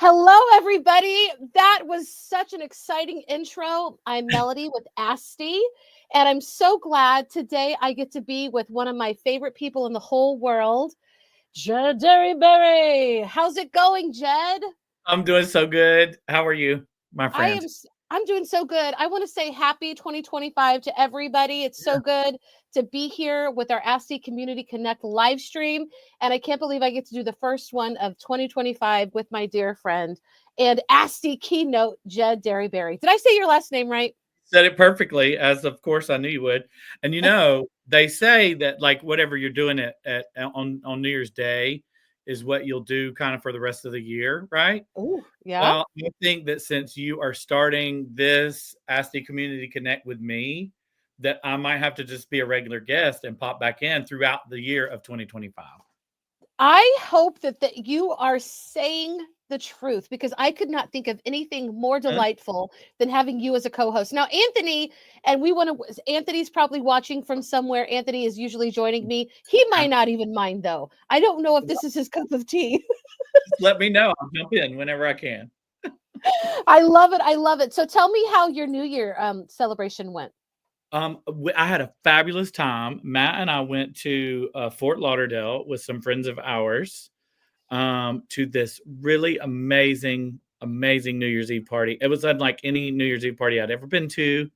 Hello, everybody. That was such an exciting intro. I'm Melody with ASTE, and I'm so glad today I get to be with one of my favorite people in the whole world, Jed Dearybury. How's it going, Jed? I'm doing so good. How are you, my I friend? am I'm doing so good. I want to say happy 2025 to everybody. It's so good to be here with our ASTE Community Connect live stream. And I can't believe I get to do the first one of 2025 with my dear friend and ASTE Keynote, Jed Dearybury. Did I say your last name right? Said it perfectly, as of course I knew you would. And they say that like whatever you're doing on New Year's Day is what you'll do kind of for the rest of the year, right? Oh, yeah. Well, I think that since you are starting this ASTE Community Connect with me, that I might have to just be a regular guest and pop back in throughout the year of 2025. I hope that you are saying the truth because I could not think of anything more delightful than having you as a co-host. Now, Anthony, Anthony's probably watching from somewhere. Anthony is usually joining me. He might not even mind though. I don't know if this is his cup of tea. Just let me know. I'll jump in whenever I can. I love it. I love it. So tell me how your New Year celebration went. I had a fabulous time. Matt and I went to Fort Lauderdale with some friends of ours to this really amazing New Year's Eve party. It was unlike any New Year's Eve party I'd ever been to.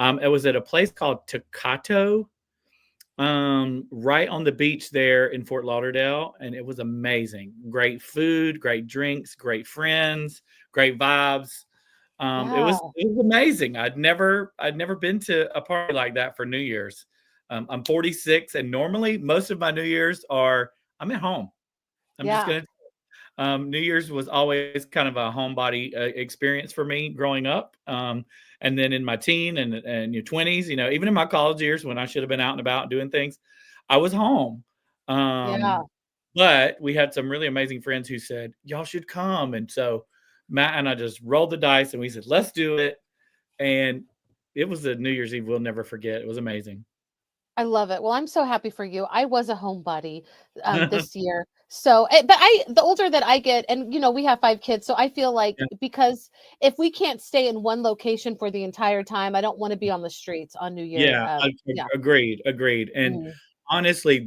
It was at a place called Takato, right on the beach there in Fort Lauderdale, and it was amazing. Great food, great drinks, great friends, great vibes. It was amazing. I'd never been to a party like that for New Year's. I'm 46, and normally most of my New Year's I'm at home. Just gonna. New Year's was always kind of a homebody experience for me growing up, and then in my teen and your 20s, even in my college years when I should have been out and about doing things, I was home. But we had some really amazing friends who said, y'all should come. And so Matt and I just rolled the dice and we said, let's do it. And it was a New Year's Eve we'll never forget. It was amazing. I love it. Well, I'm so happy for you. I was a homebody this year. So, but the older that I get, and we have 5 kids, so I feel like because if we can't stay in one location for the entire time, I don't want to be on the streets on New Year. Agreed. And honestly,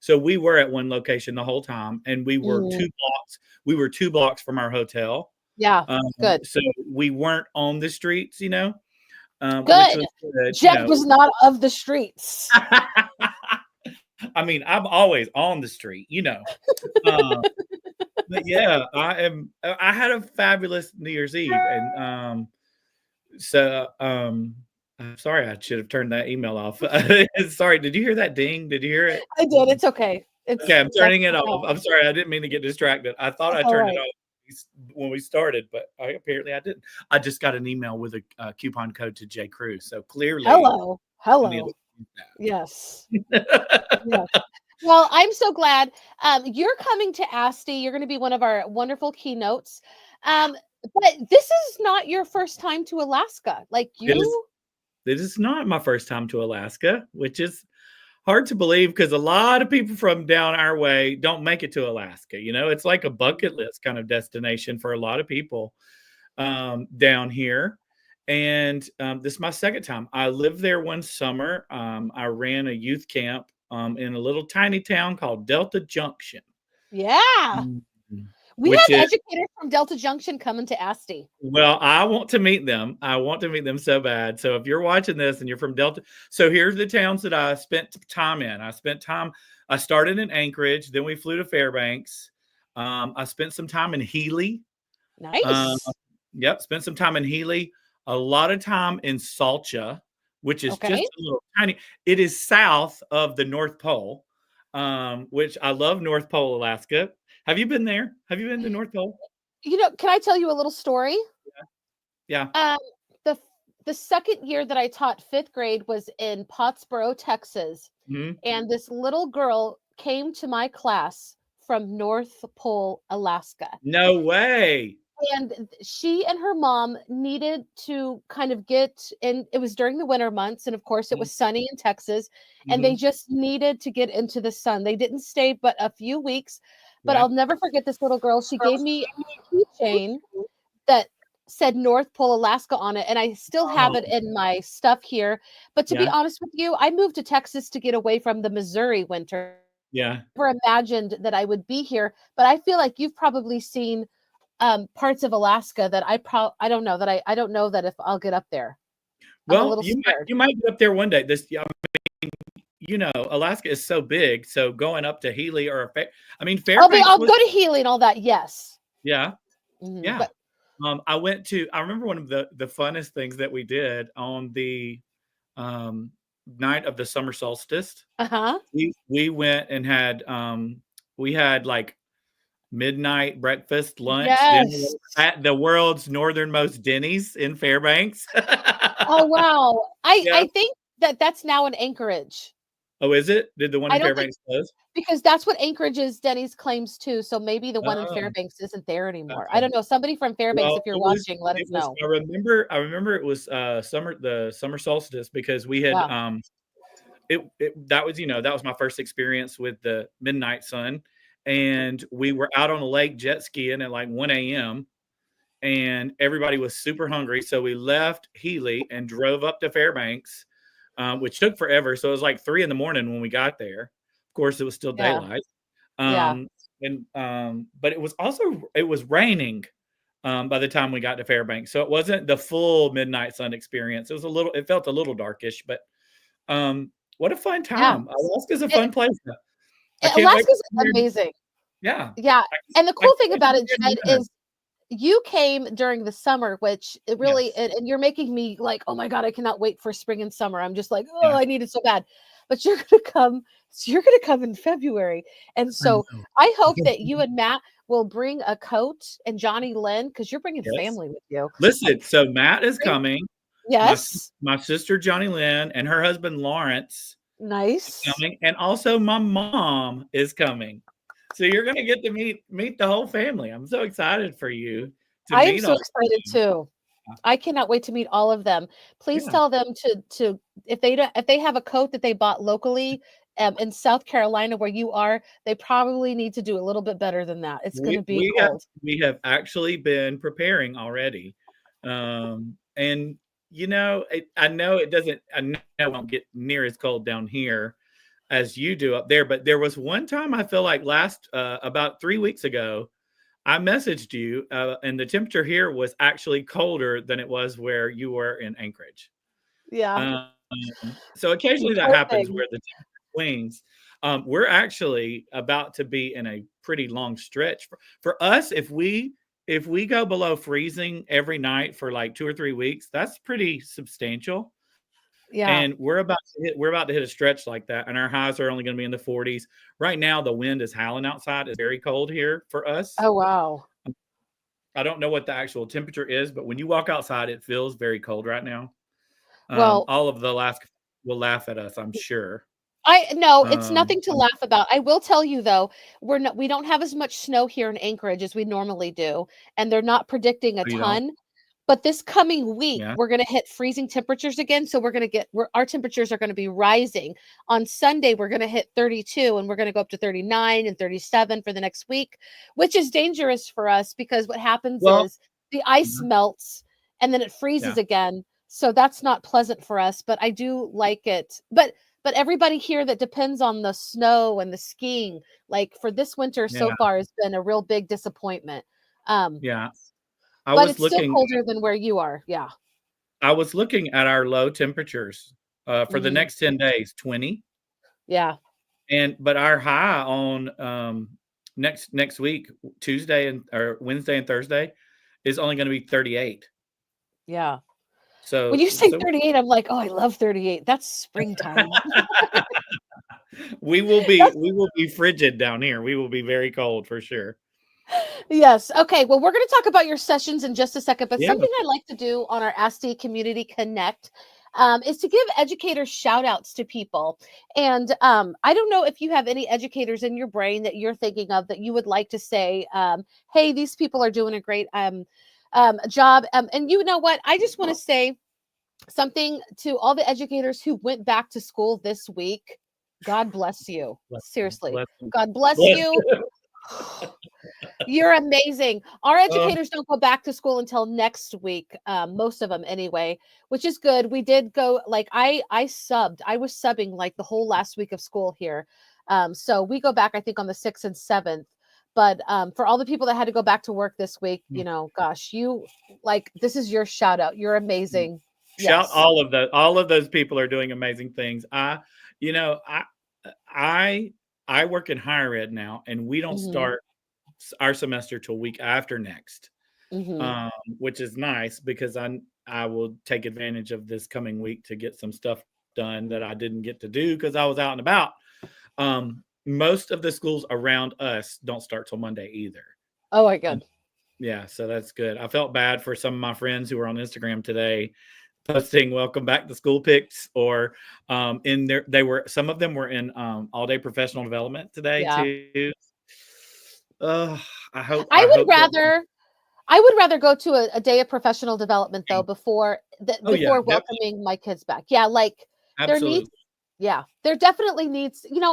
so we were at one location the whole time, and we were 2 blocks from our hotel. Yeah, good. So we weren't on the streets, Good. Which was good, Jed was not of the streets. I mean, I'm always on the street, but yeah, I had a fabulous New Year's Eve, and I'm sorry, I should have turned that email off. Sorry, did you hear that ding? Did you hear it? I did. It's okay. Okay, I'm turning it off. I'm sorry, I didn't mean to get distracted. I thought I turned it off when we started, but apparently I didn't. I just got an email with a coupon code to J. Cruz, so clearly. Hello. Yes. Yes. Well, I'm so glad you're coming to ASTE. You're going to be one of our wonderful keynotes. But this is not your first time to Alaska. Like you. This is not my first time to Alaska, which is hard to believe because a lot of people from down our way don't make it to Alaska. It's like a bucket list kind of destination for a lot of people down here. And this is my second time. I lived there one summer. I ran a youth camp in a little tiny town called Delta Junction. Yeah. We have educators from Delta Junction coming to ASTE. Well, I want to meet them. I want to meet them so bad. So if you're watching this and you're from Delta, so here's the towns that I spent time in. I started in Anchorage, then we flew to Fairbanks. I spent some time in Healy. Nice. Spent some time in Healy. A lot of time in Salcha, which is just a little tiny. It is south of the North Pole, which I love North Pole, Alaska. Have you been there? Have you been to North Pole? Can I tell you a little story? Yeah. The second year that I taught 5th grade was in Pottsboro, Texas. Mm-hmm. And this little girl came to my class from North Pole, Alaska. No way. And she and her mom needed to kind of get in. It was during the winter months. And of course, it was sunny in Texas. And they just needed to get into the sun. They didn't stay but a few weeks. but Yeah. I'll never forget this little girl. She gave me a keychain that said North Pole, Alaska on it, and I still have it in my stuff here. But to be honest with you, I moved to Texas to get away from the Missouri winter. Yeah. Never imagined that I would be here, but I feel like you've probably seen parts of Alaska that I don't know that I don't know that if I'll get up there. I'm a Well, little scared. you might get up there one day. Alaska is so big, so going up to Healy or Fairbanks I'll was, go to Healy and all that. Yes. yeah, Mhm, yeah. but I remember one of the funnest things that we did on the night of the summer solstice. We went and had we had like midnight breakfast, lunch, dinner yes. at the world's northernmost Denny's in Fairbanks. Oh wow. Yeah. I think that's now in Anchorage. Oh, is it? Did the one I in don't think Fairbanks close? because that's what Anchorage's Denny's claims too. So maybe the one in Oh, Fairbanks isn't there anymore. I okay. don't know. Somebody from Fairbanks, Well, if you're watching, let us it was know. I remember it was the summer solstice because we had Yeah. that was that was my first experience with the midnight sun, and we were out on the lake jet skiing at like 1 a.m. and everybody was super hungry, so we left Healy and drove up to Fairbanks, which took forever. So it was like 3 a.m. when we got there. Of course, it was still Yeah. daylight. Yeah. But it was raining by the time we got to Fairbanks, so it wasn't the full midnight sun experience. It felt a little darkish, but what a fun Yeah. time! Alaska's a fun place. I can't wait. Alaska's amazing. Yeah. Yeah. And the I cool can't thing wait about to it, be in Jed, winter. is you came during the summer, which it really Yes. and you're making me like, oh my God, I cannot wait for spring and summer. I'm just like, oh, Yeah. I need it so bad. But you're gonna come in February. And I so know. I hope that you and Matt will bring a coat and Johnny Lynn, because you're bringing Yes. family with you. Listen, so Matt is coming. Yes. My sister Johnny Lynn and her husband Lawrence Nice. coming, and also my mom is coming. So you're gonna get to meet the whole family. I'm so excited for you to I am meet so all of excited them. too. I cannot wait to meet all of them. Please Yeah. tell them to if they have a coat that they bought locally in South Carolina where you are, they probably need to do a little bit better than that. It's going to be cold. We have actually been preparing already, and I know it won't get near as cold down here as you do up there, but there was one time I feel like about 3 weeks ago, I messaged you, and the temperature here was actually colder than it was where you were in Anchorage. Yeah. So occasionally that Poor happens thing. where the temperature swings. We're actually about to be in a pretty long stretch for us. If we go below freezing every night for like 2 or 3 weeks, that's pretty substantial. Yeah. And we're about to hit a stretch like that, and our highs are only going to be in the 40s. Right now, the wind is howling outside. It's very cold here for us. Oh wow. I don't know what the actual temperature is, but when you walk outside, it feels very cold right now. Well, All of the Alaska will laugh at us, I'm sure. it's nothing to laugh about. I will tell you though, we don't have as much snow here in Anchorage as we normally do, and they're not predicting a You know, ton. But this coming week, yeah, we're going to hit freezing temperatures again. So our temperatures are going to be rising. On Sunday, we're going to hit 32 and we're going to go up to 39 and 37 for the next week, which is dangerous for us because what happens is the ice melts and then it freezes again. So that's not pleasant for us, but I do like it. But everybody here that depends on the snow and the skiing, like for this winter so far has been a real big disappointment. yeah. But it's still colder than where you are. Yeah. I was looking at our low temperatures for the next 10 days, 20. Yeah. But our high on next week, Wednesday and Thursday, is only going to be 38. Yeah. So when you say 38, I'm like, oh, I love 38. That's springtime. we will be frigid down here. We will be very cold for sure. Yes. Okay. Well, we're going to talk about your sessions in just a second, but Yeah. something I like to do on our ASTE Community Connect is to give educators shout outs to people. And I don't know if you have any educators in your brain that you're thinking of that you would like to say, hey, these people are doing a great job. And you know what? I just want to say something to all the educators who went back to school this week. God bless you. Seriously. God bless you. You're amazing. Our educators don't go back to school until next week, most of them anyway, which is good. We did go, like, I subbed. I was subbing like the whole last week of school here. So we go back, I think, on the 6th and 7th. But for all the people that had to go back to work this week, you know, gosh, this is your shout out. You're amazing. Shout Yes. all of those people are doing amazing things. I work in higher ed now, and we don't start our semester till week after next, which is nice because I will take advantage of this coming week to get some stuff done that I didn't get to do because I was out and about. Most of the schools around us don't start till Monday either. Oh my God. Yeah, so that's good. I felt bad for some of my friends who were on Instagram today posting welcome back to school pics, or in there some of them were in all day professional development today too. I would rather go to a day of professional development though before welcoming my kids back. Yeah, like absolutely. There definitely needs, and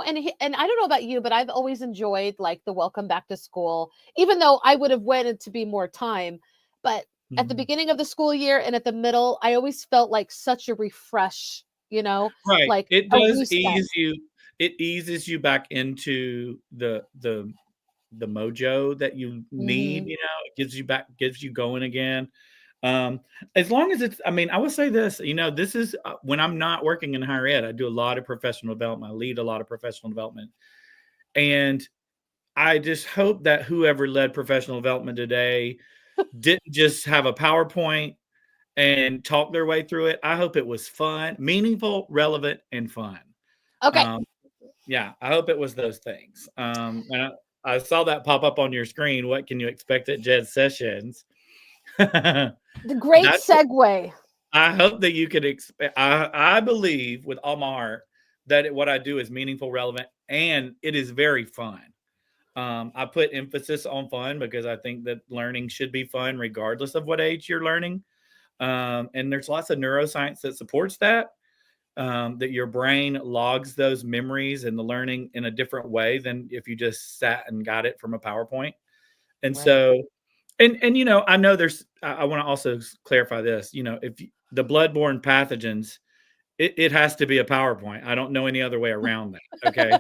I don't know about you, but I've always enjoyed like the welcome back to school, even though I would have wanted to be more time. But at the beginning of the school year and at the middle, I always felt like such a refresh, right. like It does ease you. It eases you back into the mojo that you need. It gives you going again. As long as it's, I will say this, this is when I'm not working in higher ed, I do a lot of professional development. I lead a lot of professional development. And I just hope that whoever led professional development today didn't just have a PowerPoint and talk their way through it. I hope it was fun, meaningful, relevant, and fun. Okay. Yeah, I hope it was those things. And I saw that pop up on your screen. What can you expect at Jed's sessions? The great segue. I hope that you could expect. I believe with all my heart that what I do is meaningful, relevant, and it is very fun. I put emphasis on fun because I think that learning should be fun regardless of what age you're learning. And there's lots of neuroscience that supports that. That your brain logs those memories and the learning in a different way than if you just sat and got it from a PowerPoint. And so, and I know I want to also clarify this, if the bloodborne pathogens, it has to be a PowerPoint. I don't know any other way around that. Okay.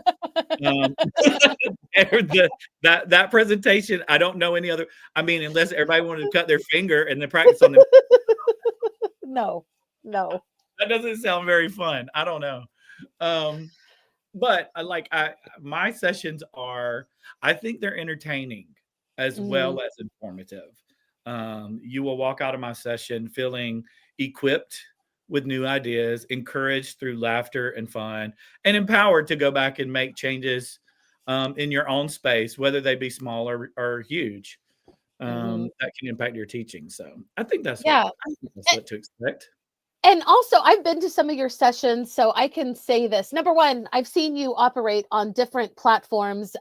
That presentation, I don't know any other. Unless everybody wanted to cut their finger and then practice on them. No. That doesn't sound very fun. I don't know. But my sessions I think they're entertaining as well as informative. You will walk out of my session feeling equipped with new ideas, encouraged through laughter and fun, and empowered to go back and make changes in your own space, whether they be small or huge, that can impact your teaching. So I think that's what to expect. And also, I've been to some of your sessions, so I can say this. Number one, I've seen you operate on different platforms,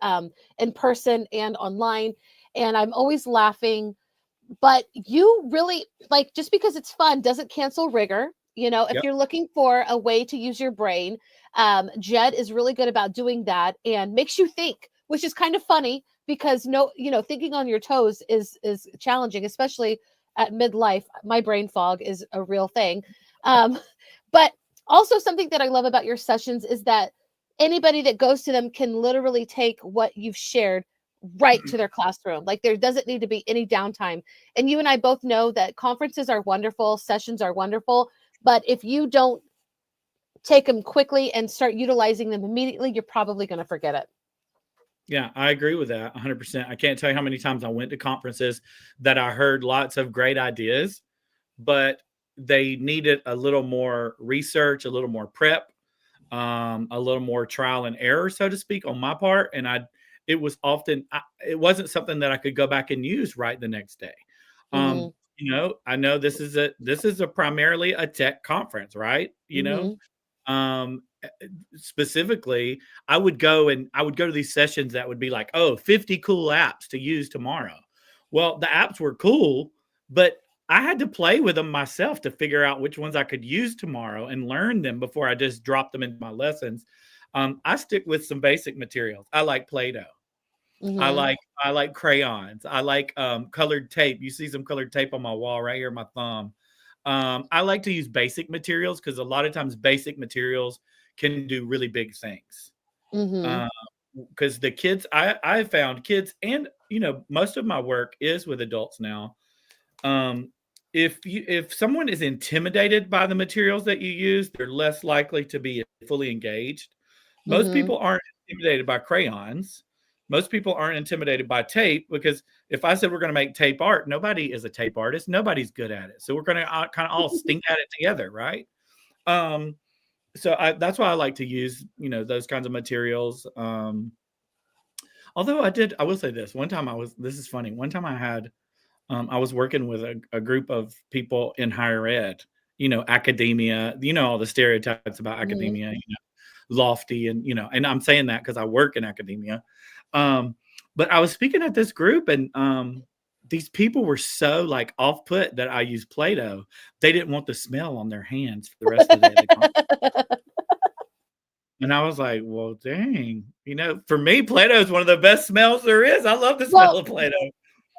in person and online, and I'm always laughing. But you really, just because it's fun doesn't cancel rigor. If you're looking for a way to use your brain, Jed is really good about doing that and makes you think, which is kind of funny because thinking on your toes is challenging, especially at midlife. My brain fog is a real thing. But also something that I love about your sessions is that anybody that goes to them can literally take what you've shared right to their classroom. Like there doesn't need to be any downtime. And you and I both know that conferences are wonderful, sessions are wonderful, but if you don't take them quickly and start utilizing them immediately, you're probably going to forget it. Yeah, I agree with that 100%. I can't tell you how many times I went to conferences that I heard lots of great ideas, but they needed a little more research, a little more prep, a little more trial and error, so to speak, on my part. And it wasn't something that I could go back and use right the next day. I know this is primarily a tech conference, right? Specifically, I would go to these sessions that would be like, 50 cool apps to use tomorrow. Well, the apps were cool, but I had to play with them myself to figure out which ones I could use tomorrow and learn them before I just dropped them into my lessons. I stick with some basic materials. I like Play-Doh. I Mm-hmm. like crayons. I like colored tape. You see some colored tape on my wall right here, my thumb. I like to use basic materials because a lot of times basic materials can do really big things. Mm-hmm. Because the kids, I found kids, and most of my work is with adults now. Um, if someone is intimidated by the materials that you use, they're less likely to be fully engaged. Most Mm-hmm. people aren't intimidated by crayons. Most people aren't intimidated by tape because if I said we're going to make tape art, nobody is a tape artist. Nobody's good at it. So we're going to kind of all stink at it together, right? Um, so that's why I like to use, those kinds of materials. Although I will say this. One time this is funny. One time I was working with a group of people in higher ed, academia, all the stereotypes about Mm-hmm. academia, lofty and I'm saying that because I work in academia. But I was speaking at this group and these people were so like off put that I used Play-Doh. They didn't want the smell on their hands for the rest of the day of the conference. And I was like, well, dang, for me, Play-Doh is one of the best smells there is. I love the smell of Play-Doh.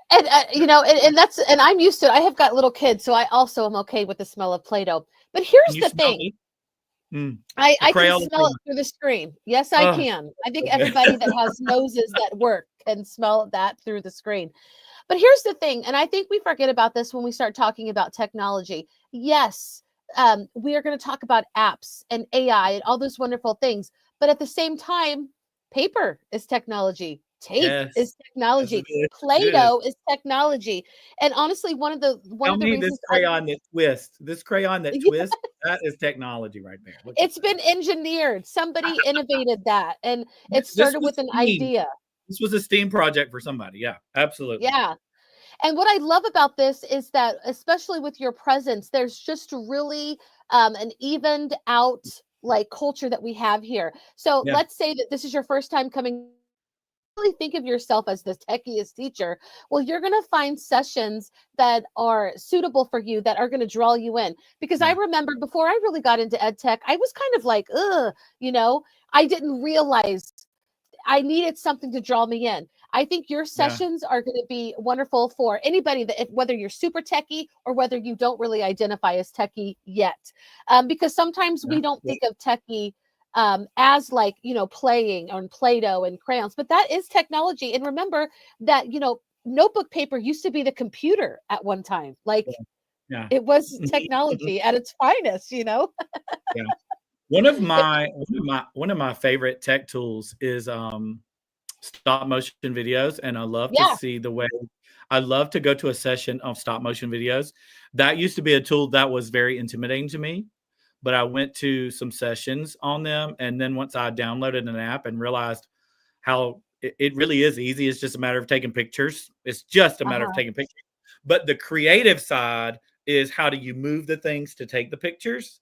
And and I'm used to it. I have got little kids, so I also am okay with the smell of Play-Doh. But here's the thing. I can smell it through the screen. Yes, I can. I think everybody that has noses that work can smell that through the screen. But here's the thing, and I think we forget about this when we start talking about technology. Yes, we are going to talk about apps and AI and all those wonderful things. But at the same time, paper is technology. Tape is technology. Play-Doh is technology. And honestly, one of the reasons this crayon that twists, that is technology right there. It's been engineered. Somebody innovated that, and it started with an idea. This was a STEAM project for somebody. Yeah, absolutely. Yeah. And what I love about this is that, especially with your presence, there's just really an evened out like culture that we have here. So let's say that this is your first time coming. Really think of yourself as the techiest teacher. Well, you're going to find sessions that are suitable for you, that are going to draw you in. Because I remember before I really got into ed tech, I was kind of like, I didn't realize I needed something to draw me in. I think your sessions are going to be wonderful for anybody that, whether you're super techie or whether you don't really identify as techie yet, because sometimes we don't think of techie as like, playing on Play-Doh and crayons, but that is technology. And remember that, notebook paper used to be the computer at one time. Like it was technology at its finest, Yeah. One of my favorite tech tools is stop motion videos, and I love to see I love to go to a session of stop motion videos. That used to be a tool that was very intimidating to me, but I went to some sessions on them, and then once I downloaded an app and realized how it really is easy, it's just a matter of taking pictures. It's just a matter of taking pictures. But the creative side is how do you move the things to take the pictures?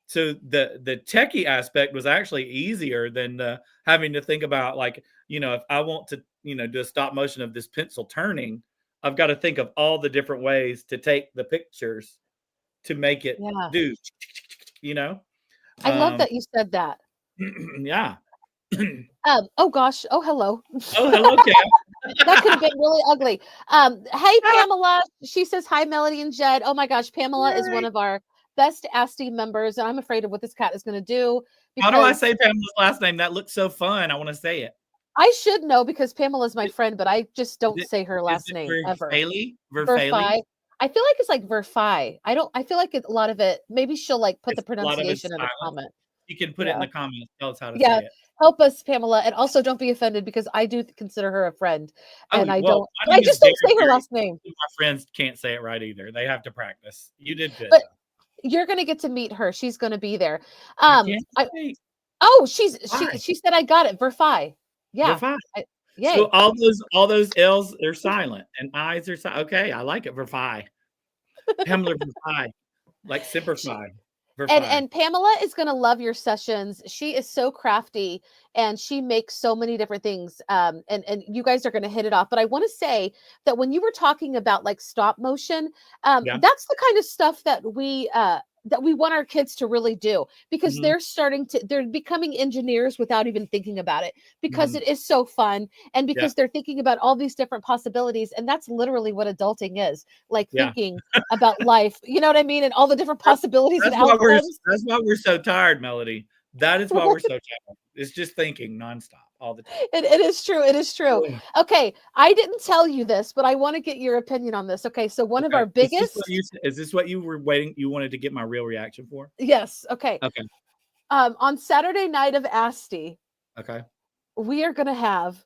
So the techie aspect was actually easier than having to think about, like, if I want to, do a stop motion of this pencil turning, I've got to think of all the different ways to take the pictures to make it do, I love that you said that. Yeah. Oh gosh. Oh, hello. Oh, hello, Cam. That could have been really ugly. Hey, Pamela. She says, hi, Melody and Jed. Oh my gosh. Pamela is one of our best ASTE members. And I'm afraid of what this cat is going to do. How do I say Pamela's last name? That looks so fun. I want to say it. I should know because Pamela is my friend, but I just don't say her last name ever. Verfali? I feel like it's like Verfi. I feel like a lot of it, maybe she'll like put the pronunciation in the comment. You can put it in the comments. Tell us how to say it. Help us, Pamela. And also don't be offended because I do consider her a friend. And I just don't say her last name. My friends can't say it right either. They have to practice. You did good. But you're going to get to meet her. She's going to be there. She said I got it. Verfi. Yeah. Verfi. So all those L's are silent and I's are silent. Okay, I like it. Verfi. Pamela Verfi. Like Simplify. And Pamela is going to love your sessions. She is so crafty and she makes so many different things. And you guys are going to hit it off. But I want to say that when you were talking about like stop motion, that's the kind of stuff that we that we want our kids to really do, because they're becoming engineers without even thinking about it, because it is so fun, and because they're thinking about all these different possibilities. And that's literally what adulting is, like thinking about life, you know what I mean? And all the different possibilities and outcomes. That's why we're so tired, Melody. That is why we're so tired. It's just thinking nonstop all the time. It is true. It is true. Yeah. Okay. I didn't tell you this, but I want to get your opinion on this. Okay. So one of our biggest. Is this what you were waiting? You wanted to get my real reaction for? Yes. Okay. Okay. On Saturday night of ASTE. Okay. We are going to have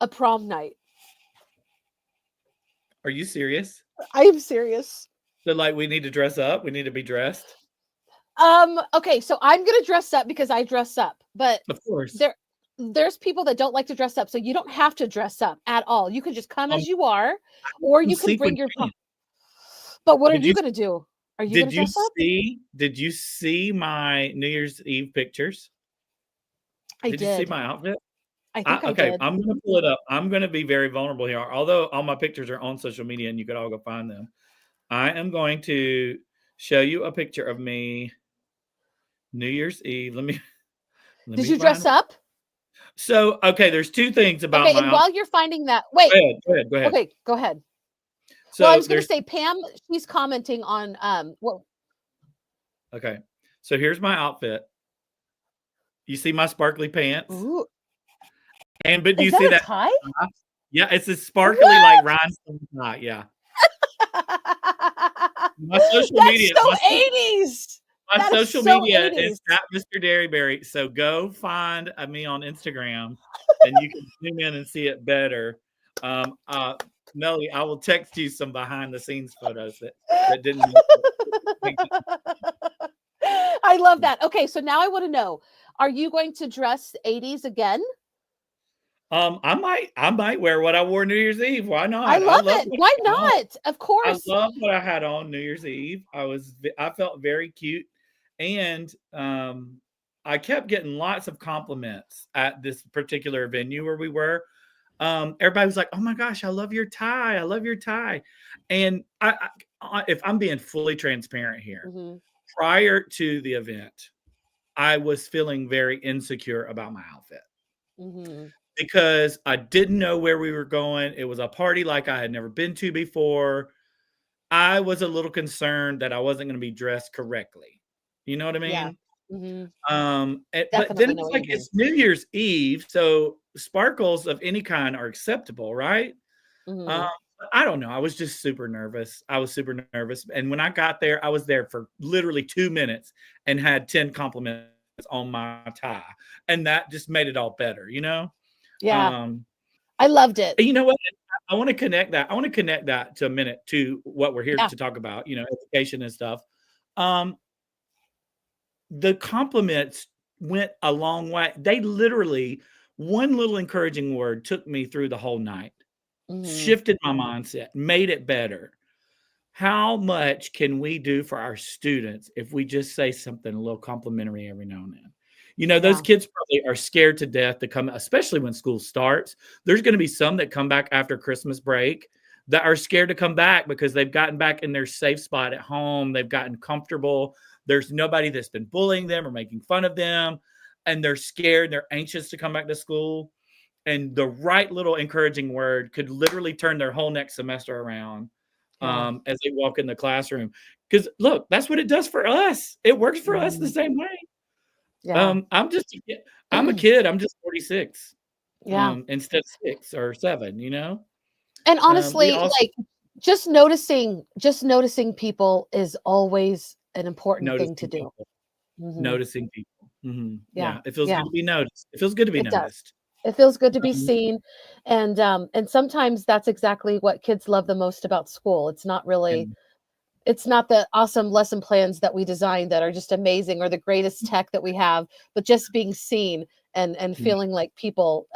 a prom night. Are you serious? I am serious. So like we need to dress up? We need to be dressed? Okay, so I'm gonna dress up because I dress up, but of course there's people that don't like to dress up, so you don't have to dress up at all. You can just come as you are, or you can bring your prom. But what are you gonna do? Are you gonna dress up? Did you see my New Year's Eve pictures? Did you see my outfit? I think I did. I'm gonna pull it up. I'm gonna be very vulnerable here. Although all my pictures are on social media and you could all go find them. I am going to show you a picture of me New Year's Eve. Did you dress up? So, okay, there's two things about my and while you're finding that, wait. Go ahead. Okay, go ahead. So well, I was going to say, Pam, she's commenting on what. Okay, so here's my outfit. You see my sparkly pants? Ooh. But do you see that tie? Yeah, it's a sparkly like rhinestone tie. Yeah. My social media. So 80s. My social media is at Mr. Dearybury. So go find me on Instagram and you can zoom in and see it better. Melly, I will text you some behind the scenes photos that didn't. I love that. Okay, so now I want to know, are you going to dress 80s again? I might wear what I wore New Year's Eve. Why not? I love it. Why not? Of course. I love what I had on New Year's Eve. I felt very cute. And I kept getting lots of compliments at this particular venue where we were. Everybody was like, "Oh my gosh, I love your tie. I love your tie." And if I'm being fully transparent here, prior to the event, I was feeling very insecure about my outfit. Because I didn't know where we were going. It was a party like I had never been to before. I was a little concerned that I wasn't going to be dressed correctly. You know what I mean? Yeah. But then it's like it's New Year's Eve, so sparkles of any kind are acceptable, right? I don't know. I was just super nervous. And when I got there, I was there for literally 2 minutes and had 10 compliments on my tie. And that just made it all better, you know? Yeah. I loved it. You know what? I want to connect that. To a minute to what we're here to talk about, education and stuff. The compliments went a long way. They literally, one little encouraging word took me through the whole night, shifted my mindset, made it better. How much can we do for our students if we just say something a little complimentary every now and then? Those kids probably are scared to death to come, especially when school starts. There's going to be some that come back after Christmas break that are scared to come back because they've gotten back in their safe spot at home. They've gotten comfortable. There's nobody that's been bullying them or making fun of them. And they're scared. They're anxious to come back to school. And the right little encouraging word could literally turn their whole next semester around as they walk in the classroom. Because look, that's what it does for us. It works for us the same way. Yeah. I'm a kid. I'm just 46. Yeah. Instead of 6 or 7, And honestly, like just noticing people is always an important thing to do. Noticing people. Yeah. It feels good to be noticed. It feels good to be noticed. It feels good to be seen. And sometimes that's exactly what kids love the most about school. It's not really, it's not the awesome lesson plans that we design that are just amazing or the greatest tech that we have, but just being seen and feeling like people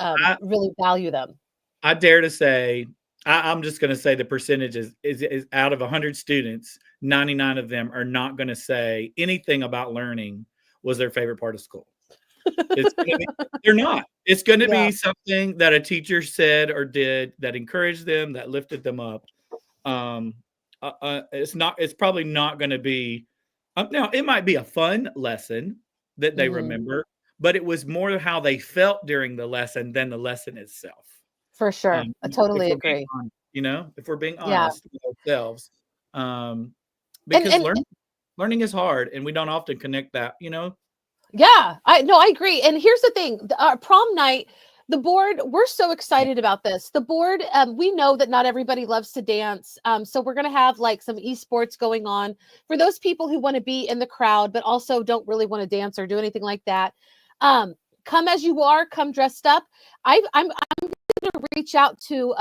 really value them. I dare to say, I'm just going to say the percentage is out of 100 students, 99 of them are not going to say anything about learning was their favorite part of school. They're not. It's going to be something that a teacher said or did that encouraged them, that lifted them up. It's probably not going to be Now, it might be a fun lesson that they remember, but it was more how they felt during the lesson than the lesson itself. For sure. I If totally we're being agree. honest, if we're being Yeah. honest with ourselves, because And learning is hard, and we don't often connect that. yeah, I agree. And here's the thing, prom night, the board, we're so excited about this. The board, we know that not everybody loves to dance. So we're going to have like some esports going on for those people who want to be in the crowd, but also don't really want to dance or do anything like that. Come as you are, come dressed up. I'm going to reach out to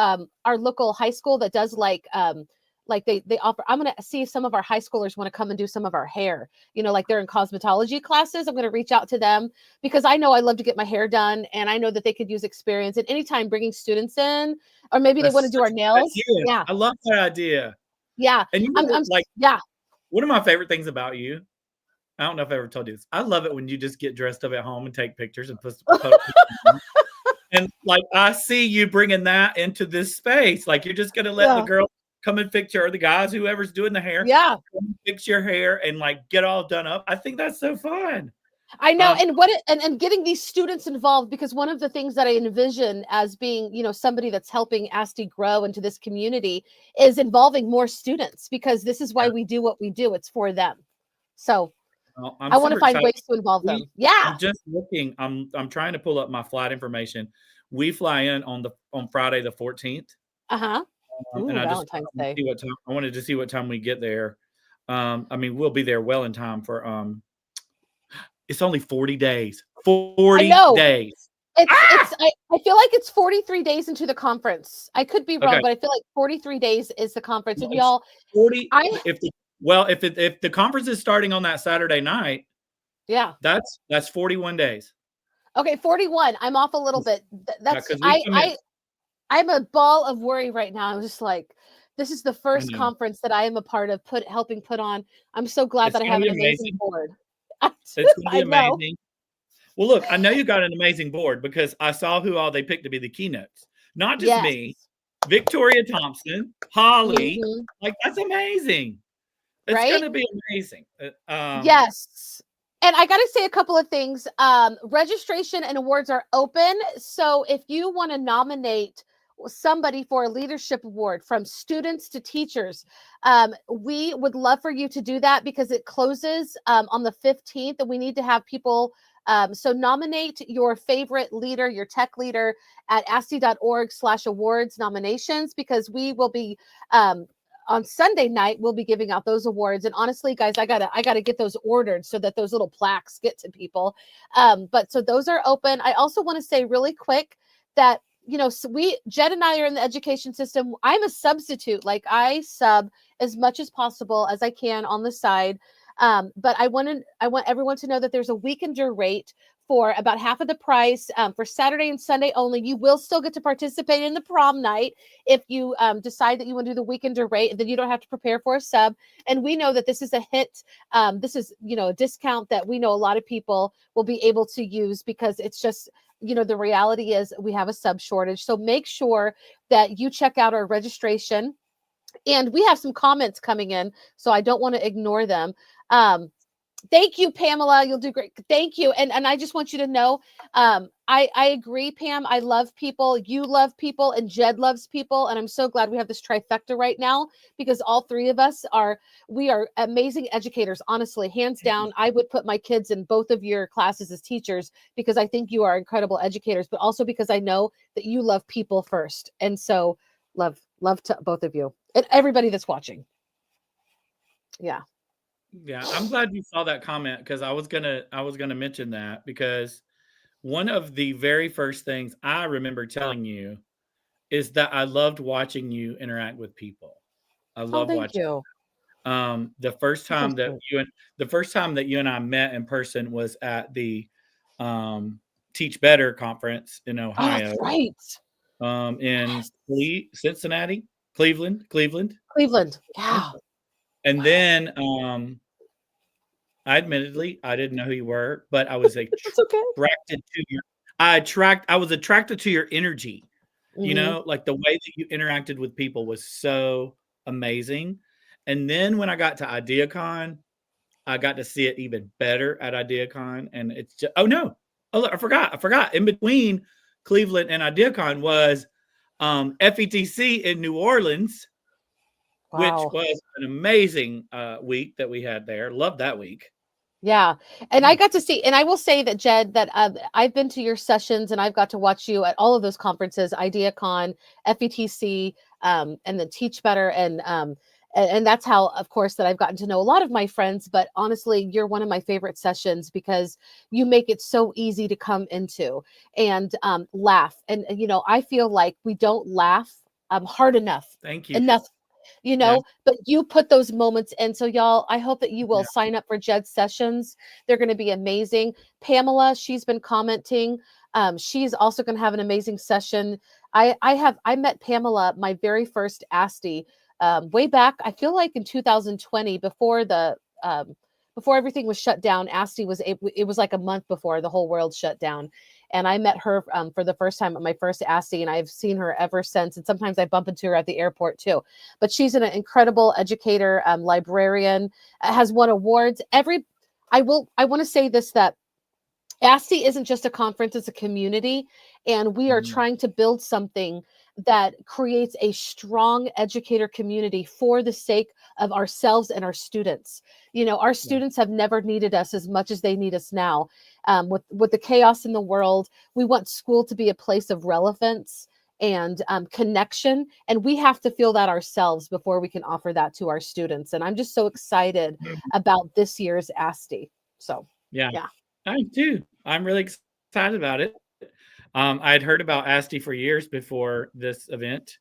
our local high school that does like they offer. I'm going to see if some of our high schoolers want to come and do some of our hair, like they're in cosmetology classes. I'm going to reach out to them because I know I love to get my hair done, and I know that they could use experience. And anytime bringing students in, or maybe they want to do our nails. Yeah. I love that idea. Yeah. And I'm like, yeah. one of my favorite things about you, I don't know if I ever told you this, I love it when you just get dressed up at home and take pictures and post and like, I see you bringing that into this space. Like, you're just going to let the girl come and fix your, or the guys, whoever's doing the hair, come and fix your hair and like get all done up. I think that's so fun. I know. And getting these students involved, because one of the things that I envision as being, somebody that's helping ASTE grow into this community is involving more students, because this is why we do what we do. It's for them. So I want to find ways to involve them. Yeah. I'm just looking. I'm trying to pull up my flight information. We fly in on Friday the 14th. Uh-huh. And I just wanted to see what time we get there. I mean, we'll be there well in time for it's only 40 days. 40 days. I feel like it's 43 days into the conference. I could be wrong, but I feel like 43 days is the conference. And y'all, 40. If the conference is starting on that Saturday night, that's 41 days. Okay, 41. I'm off a little bit. That's I'm a ball of worry right now. I'm just like, this is the first conference that I am a part of helping put on. I'm so glad that I have an amazing board. It's going to be amazing. Well, look, I know you got an amazing board because I saw who all they picked to be the keynotes. Not just me, Victoria Thompson, Holly. Like, that's amazing. It's going to be amazing. Yes. And I got to say a couple of things. Registration and awards are open. So if you want to nominate somebody for a leadership award, from students to teachers, we would love for you to do that, because it closes on the 15th, and we need to have people. So nominate your favorite leader, your tech leader, at aste.org/awards nominations, because we will be on Sunday night, we'll be giving out those awards. And honestly, guys, I gotta get those ordered so that those little plaques get to people. But so those are open. I also want to say really quick that, so Jed and I are in the education system. I'm a substitute. Like, I sub as much as possible as I can on the side. But I want everyone to know that there's a weekender rate for about half of the price for Saturday and Sunday only. You will still get to participate in the prom night if you decide that you want to do the weekender rate, and then you don't have to prepare for a sub. And we know that this is a hit. This is, a discount that we know a lot of people will be able to use, because it's just, the reality is we have a sub shortage. So make sure that you check out our registration. And we have some comments coming in, so I don't want to ignore them. Thank you, Pamela. You'll do great. Thank you. And I just want you to know, I agree, Pam. I love people. You love people, and Jed loves people. And I'm so glad we have this trifecta right now, because all three of us we are amazing educators. Honestly, hands down, I would put my kids in both of your classes as teachers, because I think you are incredible educators, but also because I know that you love people first. And so love to both of you and everybody that's watching. Yeah. Yeah, I'm glad you saw that comment, because I was gonna mention that, because one of the very first things I remember telling you is that I loved watching you interact with people. I love watching. You. The first time that you and I met in person was at the Teach Better conference in Ohio. Oh, that's right. In Cincinnati, Cleveland. Yeah. And then admittedly, I didn't know who you were, but I was attracted to your I was attracted to your energy. Like the way that you interacted with people was so amazing. And then when I got to IdeaCon, I got to see it even better at IdeaCon, and it's just, oh no, oh look, I forgot. In between Cleveland and IdeaCon was FETC in New Orleans, which Wow. was an amazing week that we had there. Loved that week. Yeah. And I got to see, and I will say that, Jed, that I've been to your sessions and I've got to watch you at all of those conferences, IdeaCon, FETC, and then Teach Better. And that's how, of course, that I've gotten to know a lot of my friends. But honestly, you're one of my favorite sessions because you make it so easy to come into and laugh. And, I feel like we don't laugh hard enough. Thank you. Enough. Yeah. But you put those moments in. So y'all, I hope that you will Yeah. sign up for Jed's sessions. They're going to be amazing. Pamela, she's been commenting. She's also going to have an amazing session. I met Pamela my very first ASTE way back. I feel like in 2020, before everything was shut down. ASTE it was like a month before the whole world shut down. And I met her for the first time at my first ASTE, and I've seen her ever since. And sometimes I bump into her at the airport too. But she's an incredible educator, librarian, has won awards. I want to say this, that ASTE isn't just a conference, it's a community. And we are trying to build something that creates a strong educator community for the sake of ourselves and our students. Our students have never needed us as much as they need us now. With the chaos in the world, we want school to be a place of relevance and connection. And we have to feel that ourselves before we can offer that to our students. And I'm just so excited about this year's ASTE. So, yeah. I do. I'm really excited about it. I had heard about ASTE for years before this event.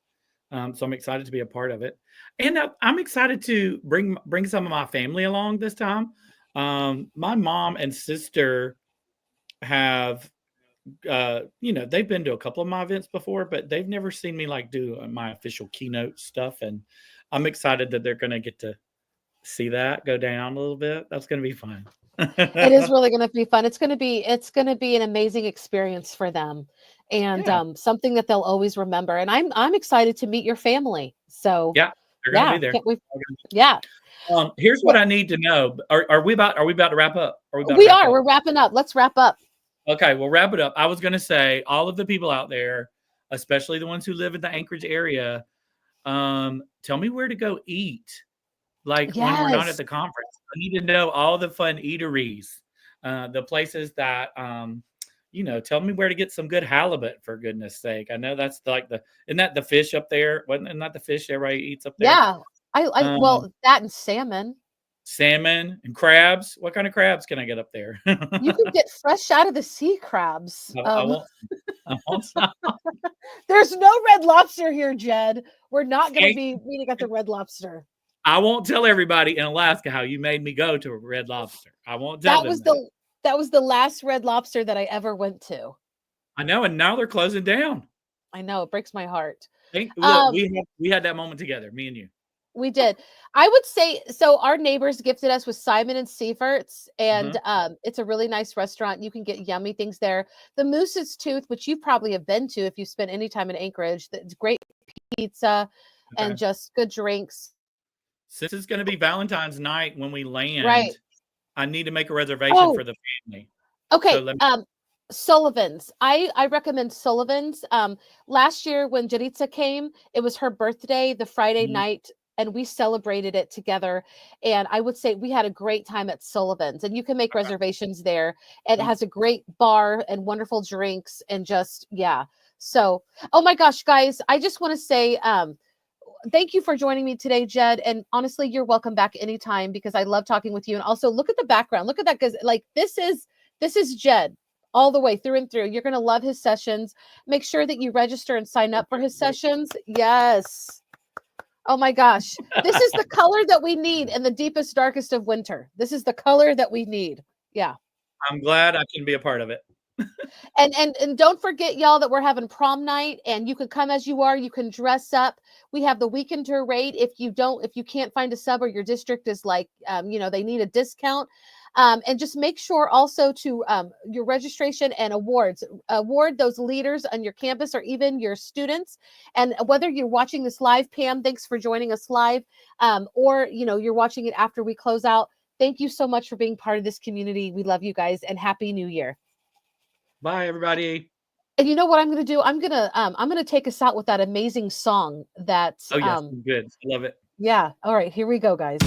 So I'm excited to be a part of it. And I'm excited to bring some of my family along this time. My mom and sister have, they've been to a couple of my events before, but they've never seen me do my official keynote stuff. And I'm excited that they're going to get to see that go down a little bit. That's going to be fun. It is really going to be fun. It's going to be an amazing experience for them, and something that they'll always remember. And I'm excited to meet your family. So yeah, they're going to be there. Can't wait. Yeah. Here's what I need to know. Are we about to wrap up? We're wrapping up. Let's wrap up. Okay, we'll wrap it up. I was going to say, all of the people out there, especially the ones who live in the Anchorage area, tell me where to go eat. When we're not at the conference. I need to know all the fun eateries, the places that, tell me where to get some good halibut, for goodness sake. I know that's isn't that the fish up there? Isn't that the fish everybody eats up there? Yeah. Well, that and salmon. Salmon and crabs. What kind of crabs can I get up there? You can get fresh out of the sea crabs. I want some. There's no Red Lobster here, Jed. We're not going to be meeting at the Red Lobster. I won't tell everybody in Alaska how you made me go to a Red Lobster. I won't tell them that was the last Red Lobster that I ever went to. I know, and now they're closing down. I know, it breaks my heart. Look, we had that moment together, me and you. We did. I would say, so our neighbors gifted us with Simon and Seifert's, and it's a really nice restaurant. You can get yummy things there. The Moose's Tooth, which you probably have been to if you spent any time in Anchorage, it's great pizza and just good drinks. Since it's going to be Valentine's night when we land, right, I need to make a reservation for the family. Okay. So Sullivan's. I recommend Sullivan's. Last year when Jaritza came, it was her birthday, the Friday night, and we celebrated it together. And I would say we had a great time at Sullivan's, and you can make reservations there. And it has a great bar and wonderful drinks and just, So, oh my gosh, guys, I just want to say, thank you for joining me today, Jed. And honestly, you're welcome back anytime because I love talking with you. And also look at the background. Look at that. Because this is Jed all the way through and through. You're going to love his sessions. Make sure that you register and sign up for his sessions. Yes. Oh my gosh. This is the color that we need in the deepest, darkest of winter. This is the color that we need. Yeah. I'm glad I can be a part of it. And don't forget, y'all, that we're having prom night, and you can come as you are. You can dress up. We have the weekender rate. If you can't find a sub or your district is they need a discount. And just make sure also to your registration and award those leaders on your campus or even your students. And whether you're watching this live, Pam, thanks for joining us live, or you're watching it after we close out. Thank you so much for being part of this community. We love you guys, and Happy New Year. Bye, everybody. And you know what I'm going to do? I'm going to take us out with that amazing song that Oh yes, good. I love it. yeah. All right, here we go, guys.